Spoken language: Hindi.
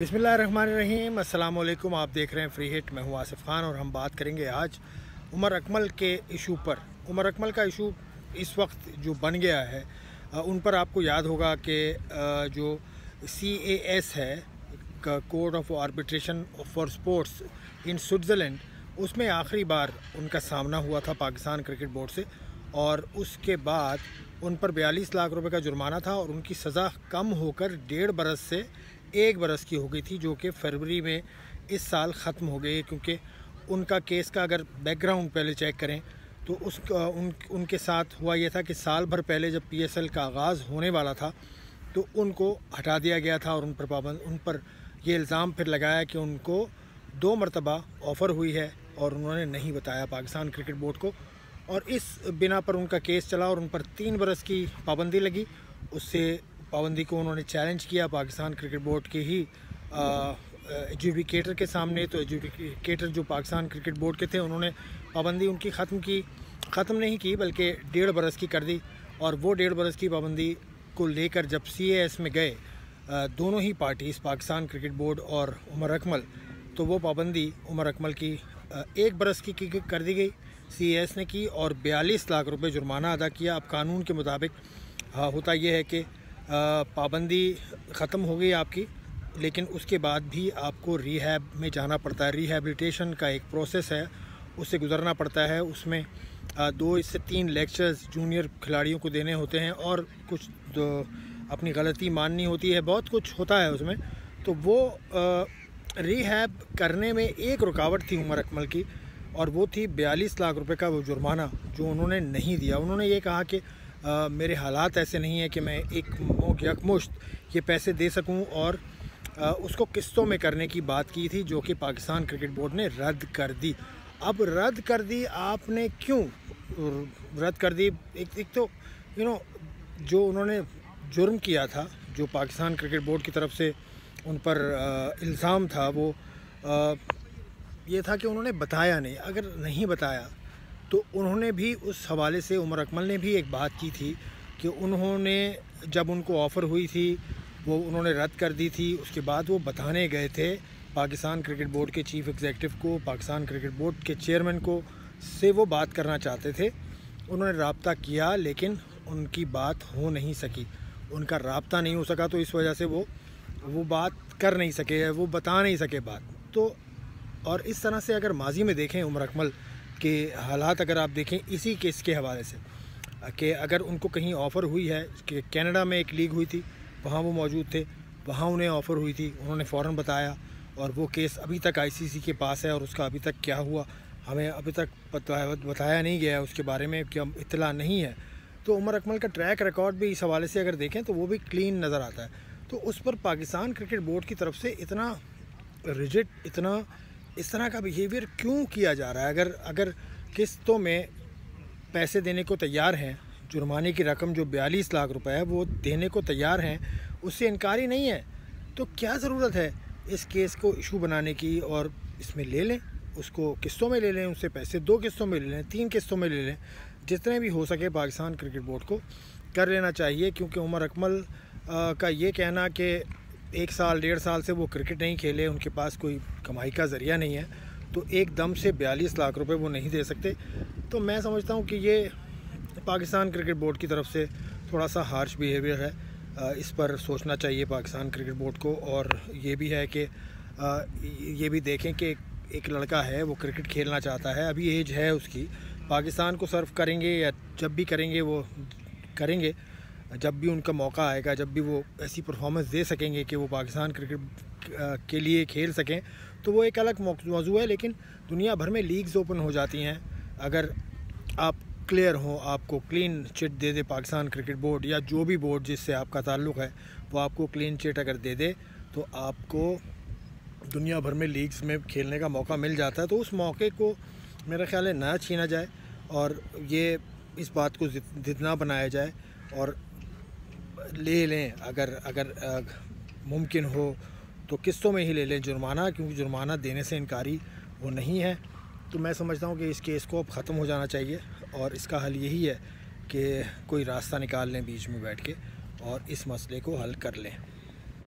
बिस्मिल्लाहिर्रहमानिर्रहीम, अस्सलाम वालेकुम। आप देख रहे हैं फ्री हिट। मैं हूं आसिफ खान और हम बात करेंगे आज उमर अकमल के इशू पर। उमर अकमल का इशू इस वक्त जो बन गया है, उन पर आपको याद होगा कि जो CAS है, court of arbitration for sports in Switzerland, उसमें आखिरी बार उनका सामना हुआ था पाकिस्तान क्रिकेट बोर्ड से और उसके बाद उन पर 42 लाख रुपए का जुर्माना था और उनकी सज़ा कम होकर 1.5 बरस से 1 बरस की हो गई थी, जो कि फरवरी में इस साल ख़त्म हो गई है। क्योंकि उनका केस का अगर बैकग्राउंड पहले चेक करें तो उनके साथ हुआ यह था कि साल भर पहले जब PSL का आगाज़ होने वाला था तो उनको हटा दिया गया था और उन पर यह इल्ज़ाम फिर लगाया कि उनको 2 मरतबा ऑफ़र हुई है और उन्होंने नहीं बताया पाकिस्तान क्रिकेट बोर्ड को, और इस बिना पर उनका केस चला और उन पर 3 बरस की पाबंदी लगी। उससे पाबंदी को उन्होंने चैलेंज किया पाकिस्तान क्रिकेट बोर्ड के ही एजुकेटर के सामने। तो एजुकेटर जो पाकिस्तान क्रिकेट बोर्ड के थे, उन्होंने पाबंदी उनकी ख़त्म नहीं की बल्कि 1.5 बरस की कर दी। और वो 1.5 बरस की पाबंदी को लेकर जब CAS में गए दोनों ही पार्टीज़, पाकिस्तान क्रिकेट बोर्ड और उमर अकमल, तो वो पाबंदी उमर अकमल की 1 बरस की कर दी गई, CAS ने की, और 42 लाख रुपए जुर्माना अदा किया। अब कानून के मुताबिक होता यह है कि पाबंदी ख़त्म हो गई आपकी, लेकिन उसके बाद भी आपको रिहैब में जाना पड़ता है। रिहैबिलिटेशन का एक प्रोसेस है, उससे गुज़रना पड़ता है। उसमें 2 से 3 लेक्चर्स जूनियर खिलाड़ियों को देने होते हैं और कुछ अपनी गलती माननी होती है, बहुत कुछ होता है उसमें। तो वो रिहैब करने में एक रुकावट थी उमर अकमल की, और वो थी 42 लाख रुपए का वो जुर्माना जो उन्होंने नहीं दिया। उन्होंने ये कहा कि मेरे हालात ऐसे नहीं है कि मैं यकमुश्त ये पैसे दे सकूं, और उसको किस्तों में करने की बात की थी, जो कि पाकिस्तान क्रिकेट बोर्ड ने रद्द कर दी। अब रद्द कर दी, आपने क्यों रद्द कर दी? एक तो जो उन्होंने जुर्म किया था, जो पाकिस्तान क्रिकेट बोर्ड की तरफ से उन पर इल्ज़ाम था, वो ये था कि उन्होंने बताया नहीं। अगर नहीं बताया तो उन्होंने भी उस हवाले से, उमर अकमल ने भी एक बात की थी कि उन्होंने जब उनको ऑफ़र हुई थी वो उन्होंने रद्द कर दी थी। उसके बाद वो बताने गए थे पाकिस्तान क्रिकेट बोर्ड के चीफ़ एग्जीक्यूटिव को, पाकिस्तान क्रिकेट बोर्ड के चेयरमैन को, से वो बात करना चाहते थे। उन्होंने रब्ता किया लेकिन उनकी बात हो नहीं सकी, उनका रब्ता नहीं हो सका, तो इस वजह से वो बात कर नहीं सके, वो बता नहीं सके बात। तो और इस तरह से अगर माजी में देखें उमर अकमल के हालात, अगर आप देखें इसी केस के हवाले से, कि अगर उनको कहीं ऑफ़र हुई है कि कनाडा में एक लीग हुई थी, वहाँ वो मौजूद थे, वहाँ उन्हें ऑफ़र हुई थी, उन्होंने फ़ौरन बताया, और वो केस अभी तक ICC के पास है और उसका अभी तक क्या हुआ हमें अभी तक बताया नहीं गया, उसके बारे में क्या इत्तला नहीं है। तो उमर अकमल का ट्रैक रिकॉर्ड भी इस हवाले से अगर देखें तो वो भी क्लीन नज़र आता है। तो उस पर पाकिस्तान क्रिकेट बोर्ड की तरफ से इतना रिजिड, इतना इस तरह का बिहेवियर क्यों किया जा रहा है? अगर किस्तों में पैसे देने को तैयार हैं, जुर्माने की रकम जो 42 लाख रुपए है वो देने को तैयार हैं, उससे इनकारी नहीं है, तो क्या ज़रूरत है इस केस को इशू बनाने की? और इसमें ले लें, उसको किस्तों में ले लें, उससे पैसे 2 किस्तों में ले लें, 3 किस्तों में ले लें, जितने भी हो सके पाकिस्तान क्रिकेट बोर्ड को कर लेना चाहिए। क्योंकि उमर अकमल का ये कहना कि 1 साल 1.5 साल से वो क्रिकेट नहीं खेले, उनके पास कोई कमाई का ज़रिया नहीं है, तो एकदम से 42 लाख रुपए वो नहीं दे सकते। तो मैं समझता हूँ कि ये पाकिस्तान क्रिकेट बोर्ड की तरफ से थोड़ा सा हार्श बिहेवियर है। इस पर सोचना चाहिए पाकिस्तान क्रिकेट बोर्ड को। और ये भी है कि ये भी देखें कि एक लड़का है, वो क्रिकेट खेलना चाहता है, अभी एज है उसकी, पाकिस्तान को सर्व करेंगे या जब भी करेंगे वो करेंगे, जब भी उनका मौका आएगा, जब भी वो ऐसी परफॉर्मेंस दे सकेंगे कि वो पाकिस्तान क्रिकेट के लिए खेल सकें, तो वो एक अलग मौजू है। लेकिन दुनिया भर में लीग्स ओपन हो जाती हैं, अगर आप क्लियर हो, आपको क्लीन चिट दे दे पाकिस्तान क्रिकेट बोर्ड या जो भी बोर्ड जिससे आपका ताल्लुक़ है, वो आपको क्लीन चिट अगर दे दे तो आपको दुनिया भर में लीग्स में खेलने का मौका मिल जाता है। तो उस मौके को मेरा ख्याल है ना छीना जाए और ये इस बात को ज़िद ना बनाया जाए, और ले लें अगर मुमकिन हो तो किस्तों में ही ले लें जुर्माना, क्योंकि जुर्माना देने से इनकारी वो नहीं है। तो मैं समझता हूँ कि इस केस को अब ख़त्म हो जाना चाहिए, और इसका हल यही है कि कोई रास्ता निकाल लें बीच में बैठ के और इस मसले को हल कर लें।